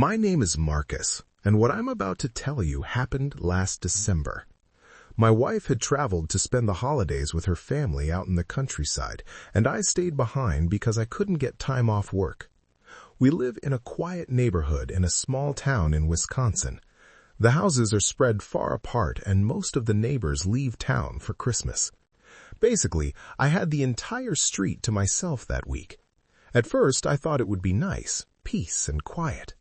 My name is Marcus, and what I'm about to tell you happened last December. My wife had traveled to spend the holidays with her family out in the countryside, and I stayed behind because I couldn't get time off work. We live in a quiet neighborhood in a small town in Wisconsin. The houses are spread far apart, and most of the neighbors leave town for Christmas. Basically, I had the entire street to myself that week. At first, I thought it would be nice, peace and quiet.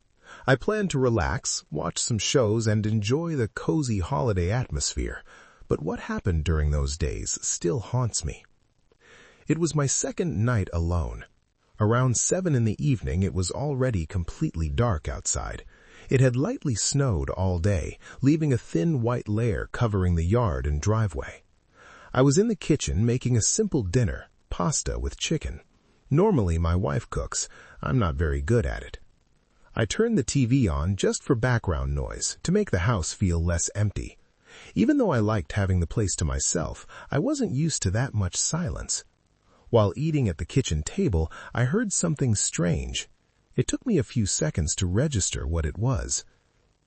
I planned to relax, watch some shows, and enjoy the cozy holiday atmosphere. But what happened during those days still haunts me. It was my second night alone. Around 7 in the evening, it was already completely dark outside. It had lightly snowed all day, leaving a thin white layer covering the yard and driveway. I was in the kitchen making a simple dinner, pasta with chicken. Normally, my wife cooks. I'm not very good at it. I turned the TV on just for background noise, to make the house feel less empty. Even though I liked having the place to myself, I wasn't used to that much silence. While eating at the kitchen table, I heard something strange. It took me a few seconds to register what it was.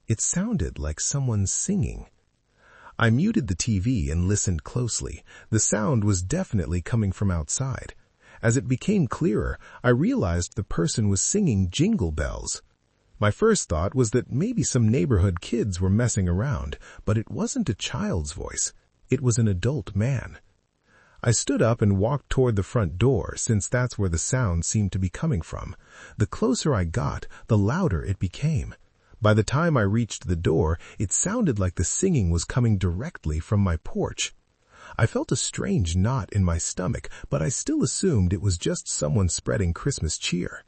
It sounded like someone singing. I muted the TV and listened closely. The sound was definitely coming from outside. As it became clearer, I realized the person was singing Jingle Bells. My first thought was that maybe some neighborhood kids were messing around, but it wasn't a child's voice. It was an adult man. I stood up and walked toward the front door, since that's where the sound seemed to be coming from. The closer I got, the louder it became. By the time I reached the door, it sounded like the singing was coming directly from my porch. I felt a strange knot in my stomach, but I still assumed it was just someone spreading Christmas cheer.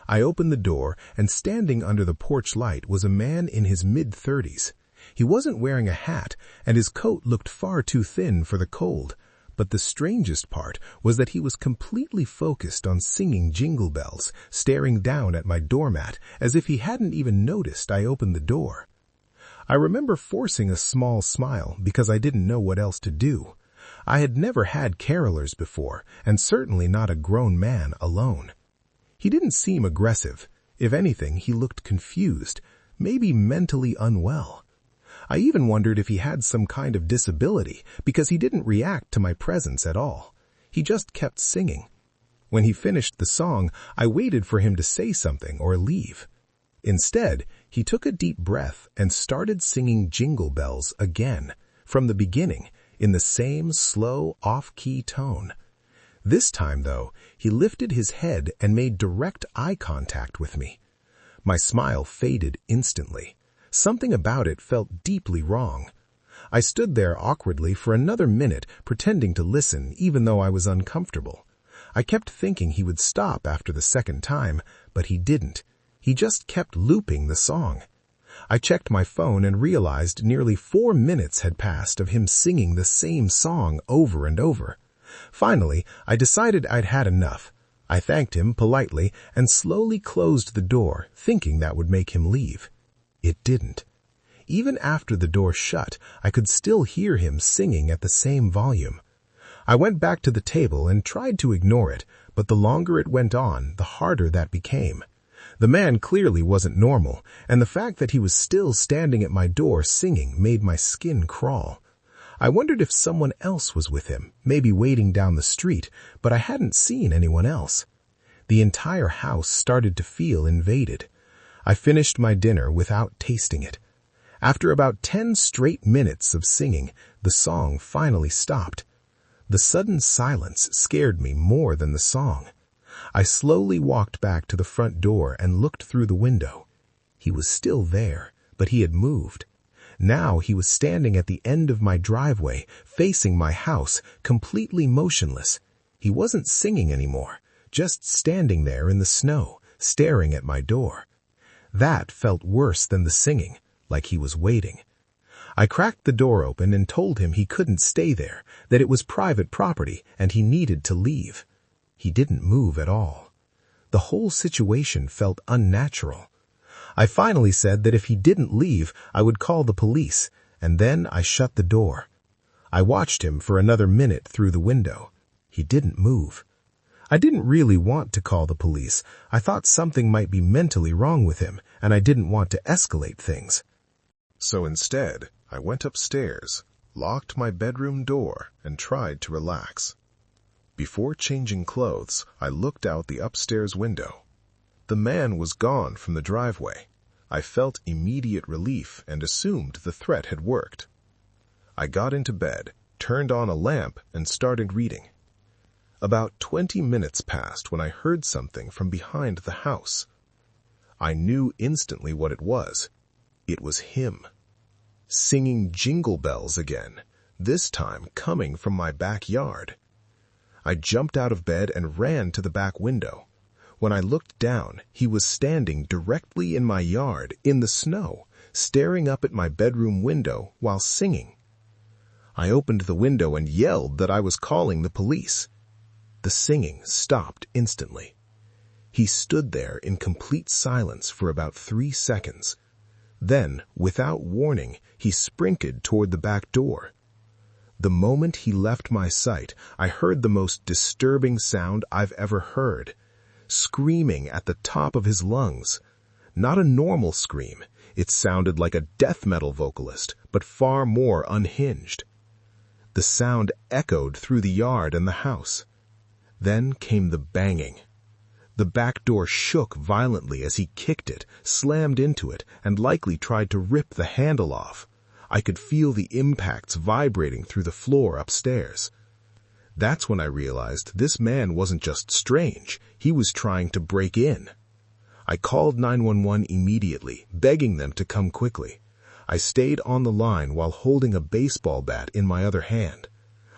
I opened the door, and standing under the porch light was a man in his mid-30s. He wasn't wearing a hat, and his coat looked far too thin for the cold. But the strangest part was that he was completely focused on singing Jingle Bells, staring down at my doormat as if he hadn't even noticed I opened the door. I remember forcing a small smile because I didn't know what else to do. I had never had carolers before, and certainly not a grown man alone. He didn't seem aggressive. If anything, he looked confused, maybe mentally unwell. I even wondered if he had some kind of disability, because he didn't react to my presence at all. He just kept singing. When he finished the song, I waited for him to say something or leave. Instead, he took a deep breath and started singing Jingle Bells again, from the beginning, in the same slow, off-key tone. This time, though, he lifted his head and made direct eye contact with me. My smile faded instantly. Something about it felt deeply wrong. I stood there awkwardly for another minute, pretending to listen, even though I was uncomfortable. I kept thinking he would stop after the second time, but he didn't. He just kept looping the song. I checked my phone and realized nearly 4 minutes had passed of him singing the same song over and over. Finally, I decided I'd had enough. I thanked him politely and slowly closed the door, thinking that would make him leave. It didn't. Even after the door shut, I could still hear him singing at the same volume. I went back to the table and tried to ignore it, but the longer it went on, the harder that became. The man clearly wasn't normal, and the fact that he was still standing at my door singing made my skin crawl. I wondered if someone else was with him, maybe waiting down the street, but I hadn't seen anyone else. The entire house started to feel invaded. I finished my dinner without tasting it. After about 10 straight minutes of singing, the song finally stopped. The sudden silence scared me more than the song. I slowly walked back to the front door and looked through the window. He was still there, but he had moved. Now he was standing at the end of my driveway, facing my house, completely motionless. He wasn't singing anymore, just standing there in the snow, staring at my door. That felt worse than the singing, like he was waiting. I cracked the door open and told him he couldn't stay there, that it was private property and he needed to leave. He didn't move at all. The whole situation felt unnatural. I finally said that if he didn't leave, I would call the police, and then I shut the door. I watched him for another minute through the window. He didn't move. I didn't really want to call the police. I thought something might be mentally wrong with him, and I didn't want to escalate things. So instead, I went upstairs, locked my bedroom door, and tried to relax. Before changing clothes, I looked out the upstairs window. The man was gone from the driveway. I felt immediate relief and assumed the threat had worked. I got into bed, turned on a lamp, and started reading. About 20 minutes passed when I heard something from behind the house. I knew instantly what it was. It was him, singing Jingle Bells again, this time coming from my backyard. I jumped out of bed and ran to the back window. When I looked down, he was standing directly in my yard, in the snow, staring up at my bedroom window while singing. I opened the window and yelled that I was calling the police. The singing stopped instantly. He stood there in complete silence for about 3 seconds. Then, without warning, he sprinted toward the back door. The moment he left my sight, I heard the most disturbing sound I've ever heard. Screaming at the top of his lungs. Not a normal scream. It sounded like a death metal vocalist, but far more unhinged. The sound echoed through the yard and the house. Then came the banging. The back door shook violently as he kicked it, slammed into it, and likely tried to rip the handle off. I could feel the impacts vibrating through the floor upstairs. That's when I realized this man wasn't just strange, he was trying to break in. I called 911 immediately, begging them to come quickly. I stayed on the line while holding a baseball bat in my other hand.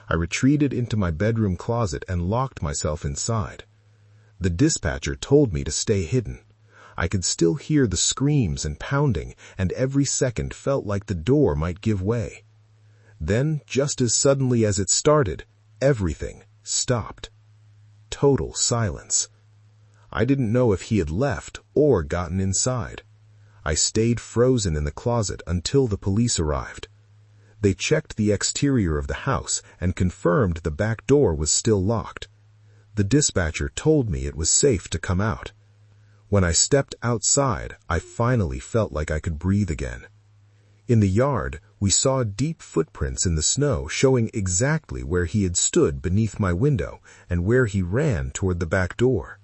I retreated into my bedroom closet and locked myself inside. The dispatcher told me to stay hidden. I could still hear the screams and pounding, and every second felt like the door might give way. Then, just as suddenly as it started, everything stopped. Total silence. I didn't know if he had left or gotten inside. I stayed frozen in the closet until the police arrived. They checked the exterior of the house and confirmed the back door was still locked. The dispatcher told me it was safe to come out. When I stepped outside, I finally felt like I could breathe again. In the yard, we saw deep footprints in the snow showing exactly where he had stood beneath my window and where he ran toward the back door.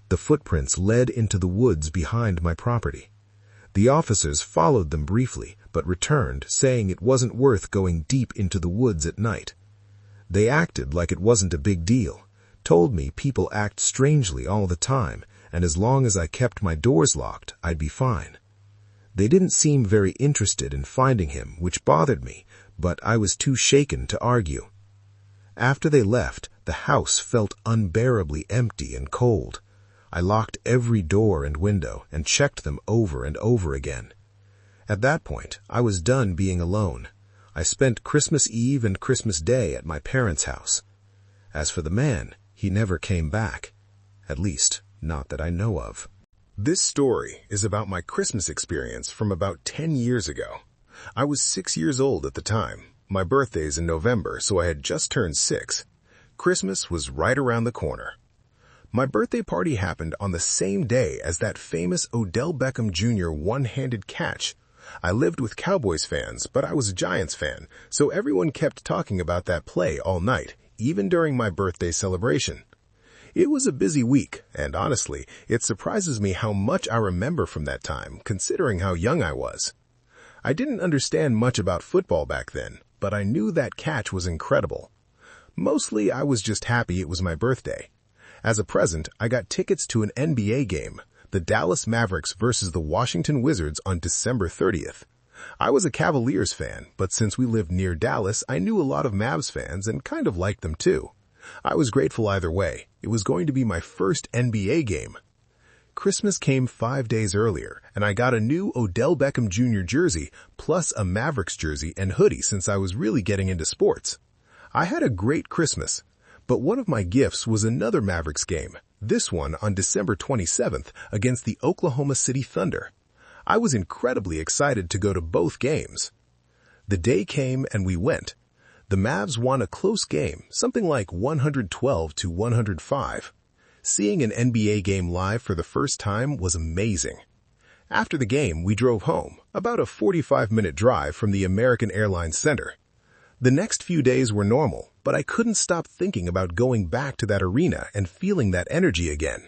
The footprints led into the woods behind my property. The officers followed them briefly, but returned, saying it wasn't worth going deep into the woods at night. They acted like it wasn't a big deal, told me people act strangely all the time, and as long as I kept my doors locked, I'd be fine. They didn't seem very interested in finding him, which bothered me, but I was too shaken to argue. After they left, the house felt unbearably empty and cold. I locked every door and window and checked them over and over again. At that point, I was done being alone. I spent Christmas Eve and Christmas Day at my parents' house. As for the man, he never came back. At least, not that I know of. This story is about my Christmas experience from about 10 years ago. I was 6 years old at the time. My birthday's in November, so I had just turned 6. Christmas was right around the corner. My birthday party happened on the same day as that famous Odell Beckham Jr. one-handed catch. I lived with Cowboys fans, but I was a Giants fan, so everyone kept talking about that play all night, even during my birthday celebration. It was a busy week, and honestly, it surprises me how much I remember from that time, considering how young I was. I didn't understand much about football back then, but I knew that catch was incredible. Mostly, I was just happy it was my birthday. As a present, I got tickets to an NBA game, the Dallas Mavericks versus the Washington Wizards on December 30th. I was a Cavaliers fan, but since we lived near Dallas, I knew a lot of Mavs fans and kind of liked them too. I was grateful either way. It was going to be my first NBA game. Christmas came 5 days earlier, and I got a new Odell Beckham Jr. jersey, plus a Mavericks jersey and hoodie since I was really getting into sports. I had a great Christmas, but one of my gifts was another Mavericks game, this one on December 27th against the Oklahoma City Thunder. I was incredibly excited to go to both games. The day came and we went. The Mavs won a close game, something like 112-105. Seeing an NBA game live for the first time was amazing. After the game, we drove home, about a 45-minute drive from the American Airlines Center. The next few days were normal, but I couldn't stop thinking about going back to that arena and feeling that energy again.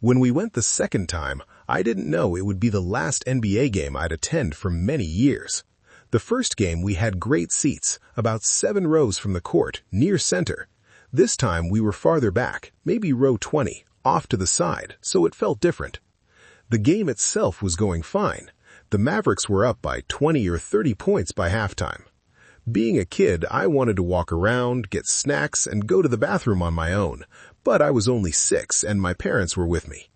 When we went the second time, I didn't know it would be the last NBA game I'd attend for many years. The first game we had great seats, about 7 rows from the court, near center. This time we were farther back, maybe row 20, off to the side, so it felt different. The game itself was going fine. The Mavericks were up by 20 or 30 points by halftime. Being a kid, I wanted to walk around, get snacks, and go to the bathroom on my own, but I was only 6 and my parents were with me.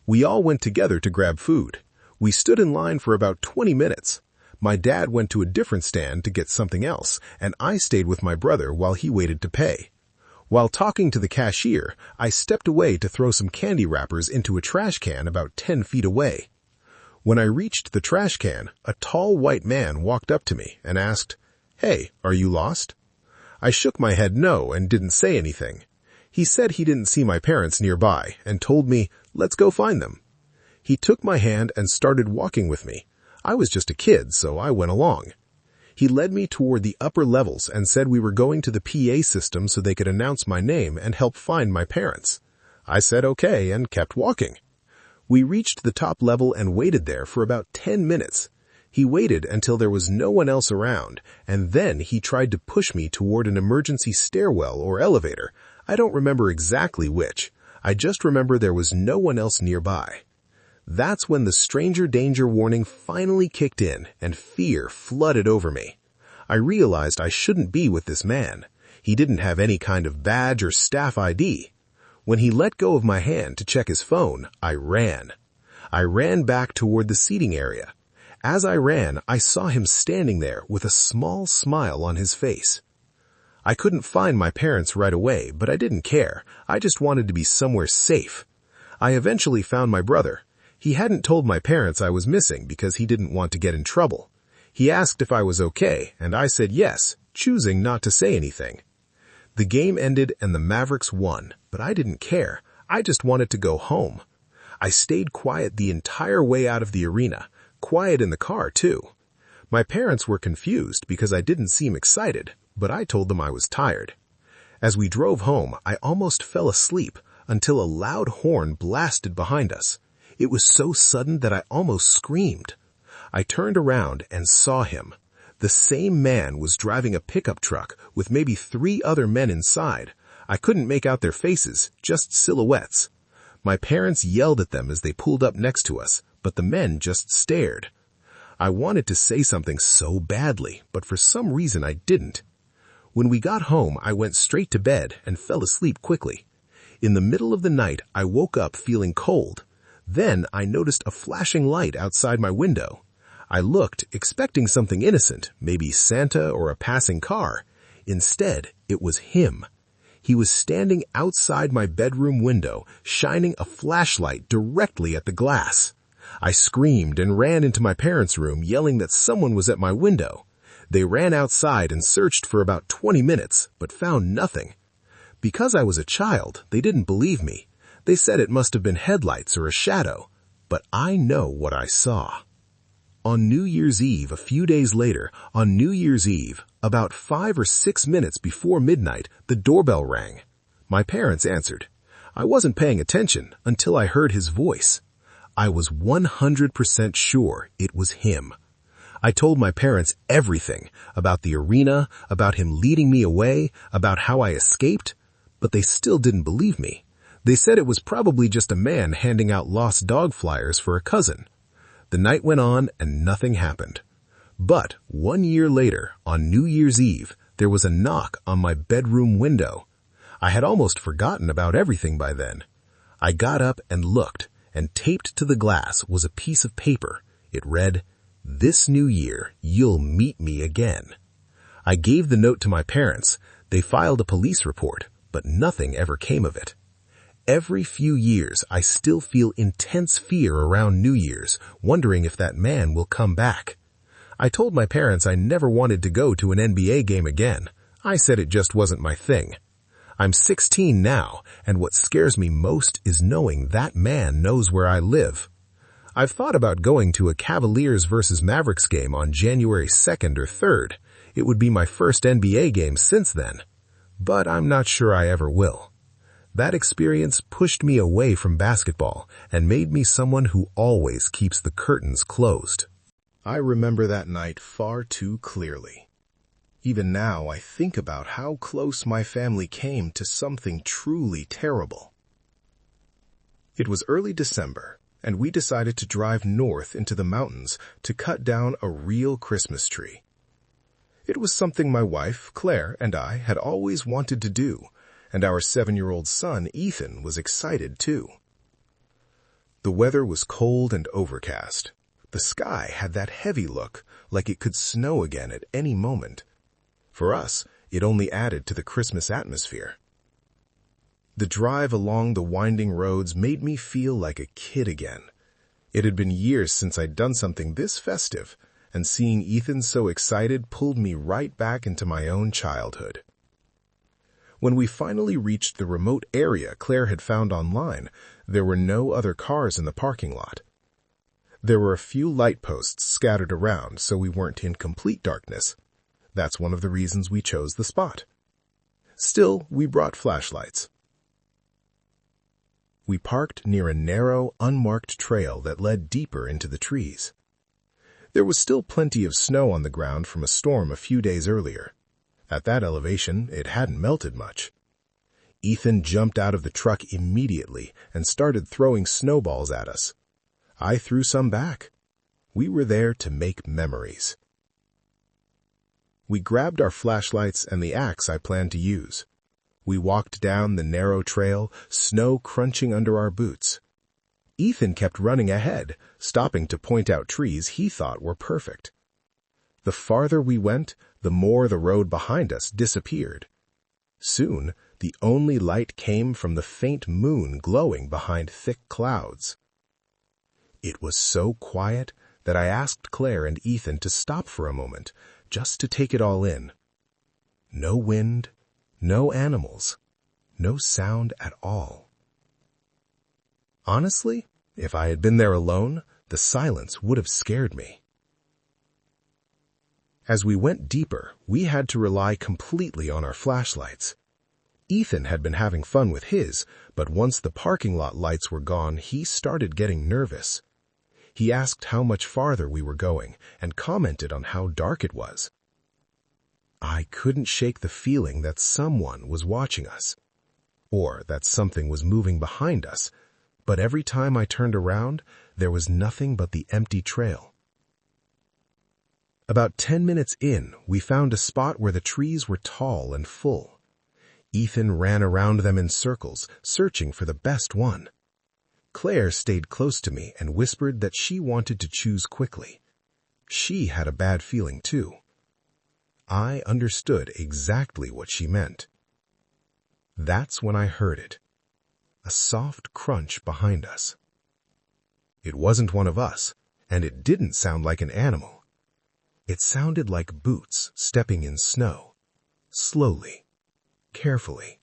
We all went together to grab food. We stood in line for about 20 minutes. My dad went to a different stand to get something else, and I stayed with my brother while he waited to pay. While talking to the cashier, I stepped away to throw some candy wrappers into a trash can about 10 feet away. When I reached the trash can, a tall white man walked up to me and asked, "Hey, are you lost?" I shook my head no and didn't say anything. He said he didn't see my parents nearby and told me, "Let's go find them." He took my hand and started walking with me. I was just a kid, so I went along. He led me toward the upper levels and said we were going to the PA system so they could announce my name and help find my parents. I said okay and kept walking. We reached the top level and waited there for about 10 minutes. He waited until there was no one else around, and then he tried to push me toward an emergency stairwell or elevator. I don't remember exactly which. I just remember there was no one else nearby. That's when the stranger danger warning finally kicked in and fear flooded over me. I realized I shouldn't be with this man. He didn't have any kind of badge or staff ID. When he let go of my hand to check his phone, I ran. I ran back toward the seating area. As I ran, I saw him standing there with a small smile on his face. I couldn't find my parents right away, but I didn't care. I just wanted to be somewhere safe. I eventually found my brother. He hadn't told my parents I was missing because he didn't want to get in trouble. He asked if I was okay, and I said yes, choosing not to say anything. The game ended and the Mavericks won, but I didn't care. I just wanted to go home. I stayed quiet the entire way out of the arena, quiet in the car too. My parents were confused because I didn't seem excited, but I told them I was tired. As we drove home, I almost fell asleep until a loud horn blasted behind us. It was so sudden that I almost screamed. I turned around and saw him. The same man was driving a pickup truck with maybe 3 other men inside. I couldn't make out their faces, just silhouettes. My parents yelled at them as they pulled up next to us, but the men just stared. I wanted to say something so badly, but for some reason I didn't. When we got home, I went straight to bed and fell asleep quickly. In the middle of the night, I woke up feeling cold. Then I noticed a flashing light outside my window. I looked, expecting something innocent, maybe Santa or a passing car. Instead, it was him. He was standing outside my bedroom window, shining a flashlight directly at the glass. I screamed and ran into my parents' room, yelling that someone was at my window. They ran outside and searched for about 20 minutes, but found nothing. Because I was a child, they didn't believe me. They said it must have been headlights or a shadow, but I know what I saw. On New Year's Eve, a few days later, on New Year's Eve, about 5 or 6 minutes before midnight, the doorbell rang. My parents answered. I wasn't paying attention until I heard his voice. I was 100% sure it was him. I told my parents everything about the arena, about him leading me away, about how I escaped, but they still didn't believe me. They said it was probably just a man handing out lost dog flyers for a cousin. The night went on and nothing happened. But 1 year later, on New Year's Eve, there was a knock on my bedroom window. I had almost forgotten about everything by then. I got up and looked, and taped to the glass was a piece of paper. It read, "This new year, you'll meet me again." I gave the note to my parents. They filed a police report, but nothing ever came of it. Every few years, I still feel intense fear around New Year's, wondering if that man will come back. I told my parents I never wanted to go to an NBA game again. I said it just wasn't my thing. I'm 16 now, and what scares me most is knowing that man knows where I live. I've thought about going to a Cavaliers versus Mavericks game on January 2nd or 3rd. It would be my first NBA game since then, but I'm not sure I ever will. That experience pushed me away from basketball and made me someone who always keeps the curtains closed. I remember that night far too clearly. Even now, I think about how close my family came to something truly terrible. It was early December, and we decided to drive north into the mountains to cut down a real Christmas tree. It was something my wife, Claire, and I had always wanted to do, and our 7-year-old son, Ethan, was excited too. The weather was cold and overcast. The sky had that heavy look, like it could snow again at any moment. For us, it only added to the Christmas atmosphere. The drive along the winding roads made me feel like a kid again. It had been years since I'd done something this festive, and seeing Ethan so excited pulled me right back into my own childhood. When we finally reached the remote area Claire had found online, there were no other cars in the parking lot. There were a few light posts scattered around, so we weren't in complete darkness. That's one of the reasons we chose the spot. Still, we brought flashlights. We parked near a narrow, unmarked trail that led deeper into the trees. There was still plenty of snow on the ground from a storm a few days earlier. At that elevation, it hadn't melted much. Ethan jumped out of the truck immediately and started throwing snowballs at us. I threw some back. We were there to make memories. We grabbed our flashlights and the axe I planned to use. We walked down the narrow trail, snow crunching under our boots. Ethan kept running ahead, stopping to point out trees he thought were perfect. The farther we went, the more the road behind us disappeared. Soon, the only light came from the faint moon glowing behind thick clouds. It was so quiet that I asked Claire and Ethan to stop for a moment, just to take it all in. No wind, no animals, no sound at all. Honestly, if I had been there alone, the silence would have scared me. As we went deeper, we had to rely completely on our flashlights. Ethan had been having fun with his, but once the parking lot lights were gone, he started getting nervous. He asked how much farther we were going and commented on how dark it was. I couldn't shake the feeling that someone was watching us, or that something was moving behind us, but every time I turned around, there was nothing but the empty trail. About 10 minutes in, we found a spot where the trees were tall and full. Ethan ran around them in circles, searching for the best one. Claire stayed close to me and whispered that she wanted to choose quickly. She had a bad feeling too. I understood exactly what she meant. That's when I heard it. A soft crunch behind us. It wasn't one of us, and it didn't sound like an animal. It sounded like boots stepping in snow, slowly, carefully.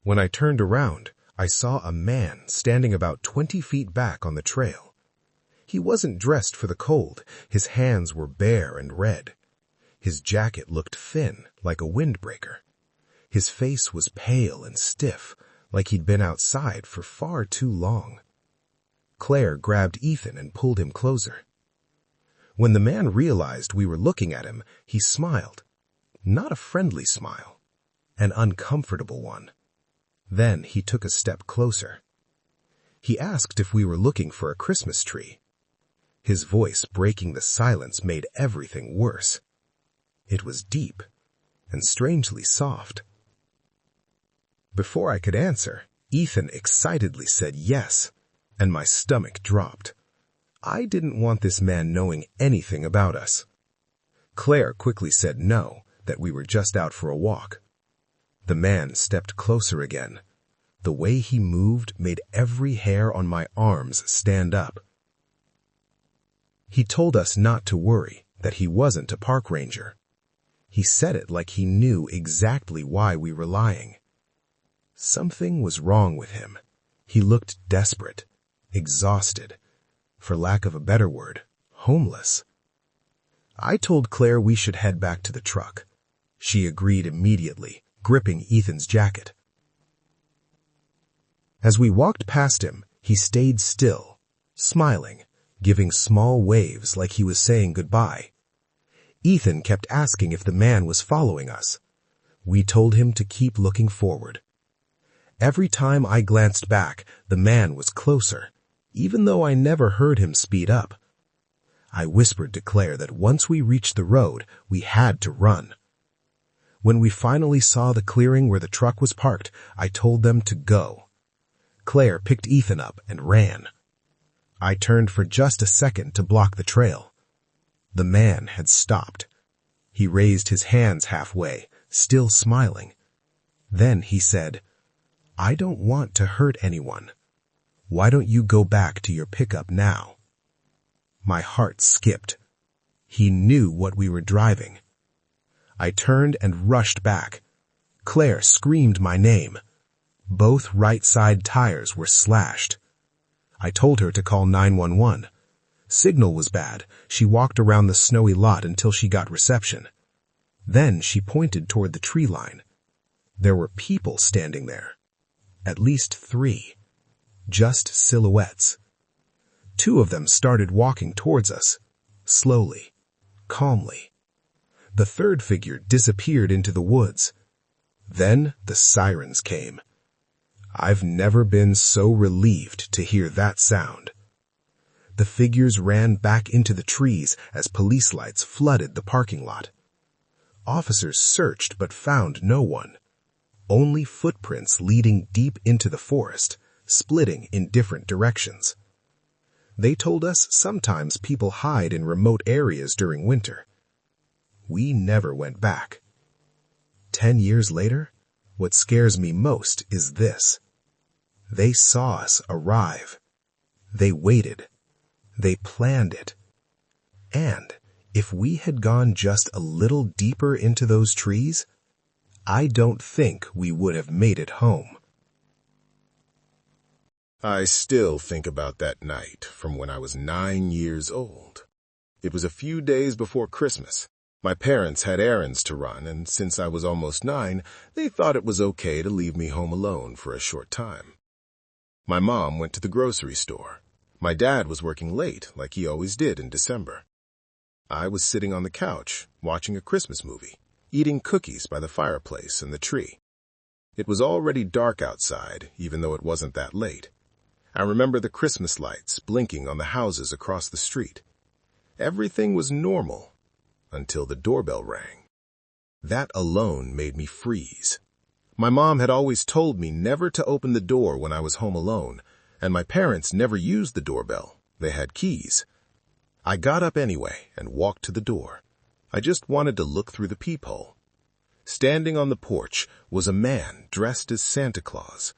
When I turned around, I saw a man standing about 20 feet back on the trail. He wasn't dressed for the cold. His hands were bare and red. His jacket looked thin, like a windbreaker. His face was pale and stiff, like he'd been outside for far too long. Claire grabbed Ethan and pulled him closer. When the man realized we were looking at him, he smiled. Not a friendly smile, an uncomfortable one. Then he took a step closer. He asked if we were looking for a Christmas tree. His voice breaking the silence made everything worse. It was deep and strangely soft. Before I could answer, Ethan excitedly said yes, and my stomach dropped. I didn't want this man knowing anything about us. Claire quickly said no, that we were just out for a walk. The man stepped closer again. The way he moved made every hair on my arms stand up. He told us not to worry, that he wasn't a park ranger. He said it like he knew exactly why we were lying. Something was wrong with him. He looked desperate, exhausted, for lack of a better word, homeless. I told Claire we should head back to the truck. She agreed immediately, gripping Ethan's jacket. As we walked past him, he stayed still, smiling, giving small waves like he was saying goodbye. Ethan kept asking if the man was following us. We told him to keep looking forward. Every time I glanced back, the man was closer, even though I never heard him speed up. I whispered to Claire that once we reached the road, we had to run. When we finally saw the clearing where the truck was parked, I told them to go. Claire picked Ethan up and ran. I turned for just a second to block the trail. The man had stopped. He raised his hands halfway, still smiling. Then he said, "I don't want to hurt anyone. Why don't you go back to your pickup now?" My heart skipped. He knew what we were driving. I turned and rushed back. Claire screamed my name. Both right side tires were slashed. I told her to call 911. Signal was bad. She walked around the snowy lot until she got reception. Then she pointed toward the tree line. There were people standing there. At least 3. Just silhouettes. 2 of them started walking towards us, slowly, calmly. The third figure disappeared into the woods. Then the sirens came. I've never been so relieved to hear that sound. The figures ran back into the trees as police lights flooded the parking lot. Officers searched but found no one. Only footprints leading deep into the forest, splitting in different directions. They told us sometimes people hide in remote areas during winter. We never went back. 10 years later, what scares me most is this. They saw us arrive. They waited. They planned it. And if we had gone just a little deeper into those trees, I don't think we would have made it home. I still think about that night from when I was 9 years old. It was a few days before Christmas. My parents had errands to run, and since I was almost 9, they thought it was okay to leave me home alone for a short time. My mom went to the grocery store. My dad was working late, like he always did in December. I was sitting on the couch, watching a Christmas movie, eating cookies by the fireplace and the tree. It was already dark outside, even though it wasn't that late. I remember the Christmas lights blinking on the houses across the street. Everything was normal until the doorbell rang. That alone made me freeze. My mom had always told me never to open the door when I was home alone, and my parents never used the doorbell. They had keys. I got up anyway and walked to the door. I just wanted to look through the peephole. Standing on the porch was a man dressed as Santa Claus.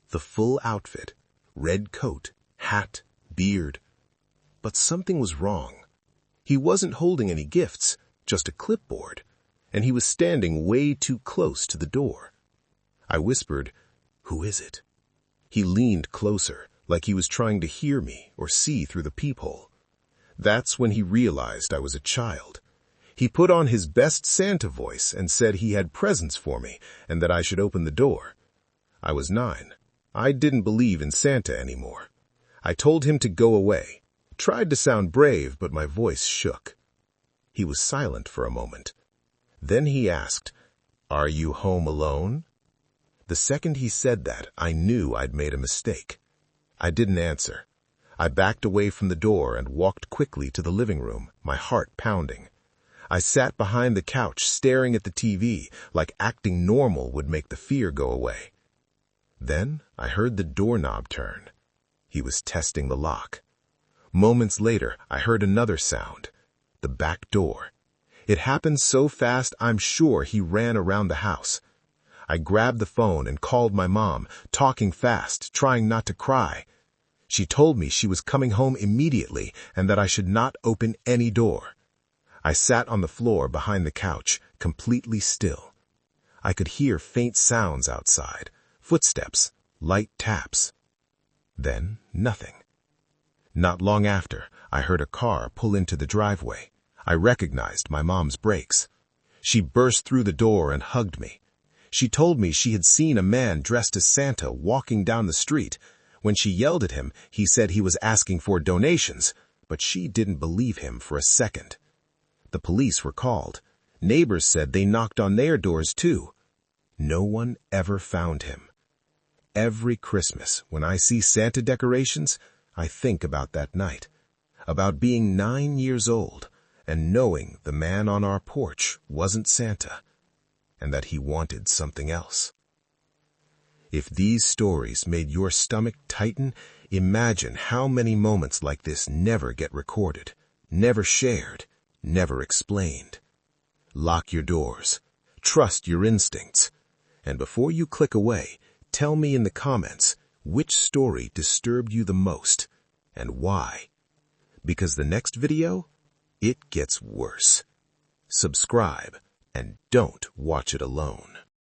The full outfit, red coat, hat, beard. But something was wrong. He wasn't holding any gifts, just a clipboard, and he was standing way too close to the door. I whispered, "Who is it?" He leaned closer, like he was trying to hear me or see through the peephole. That's when he realized I was a child. He put on his best Santa voice and said he had presents for me and that I should open the door. I was 9. I didn't believe in Santa anymore. I told him to go away. Tried to sound brave, but my voice shook. He was silent for a moment. Then he asked, "Are you home alone?" The second he said that, I knew I'd made a mistake. I didn't answer. I backed away from the door and walked quickly to the living room, my heart pounding. I sat behind the couch staring at the TV, like acting normal would make the fear go away. Then I heard the doorknob turn. He was testing the lock. Moments later, I heard another sound. The back door. It happened so fast I'm sure he ran around the house. I grabbed the phone and called my mom, talking fast, trying not to cry. She told me she was coming home immediately and that I should not open any door. I sat on the floor behind the couch, completely still. I could hear faint sounds outside, footsteps, light taps. Then nothing. Not long after, I heard a car pull into the driveway. I recognized my mom's brakes. She burst through the door and hugged me. She told me she had seen a man dressed as Santa walking down the street. When she yelled at him, he said he was asking for donations, but she didn't believe him for a second. The police were called. Neighbors said they knocked on their doors too. No one ever found him. Every Christmas, when I see Santa decorations, I think about that night, about being 9 years old and knowing the man on our porch wasn't Santa, and that he wanted something else. If these stories made your stomach tighten, imagine how many moments like this never get recorded, never shared, never explained. Lock your doors, trust your instincts, and before you click away, tell me in the comments which story disturbed you the most and why. Because the next video, it gets worse. Subscribe and don't watch it alone.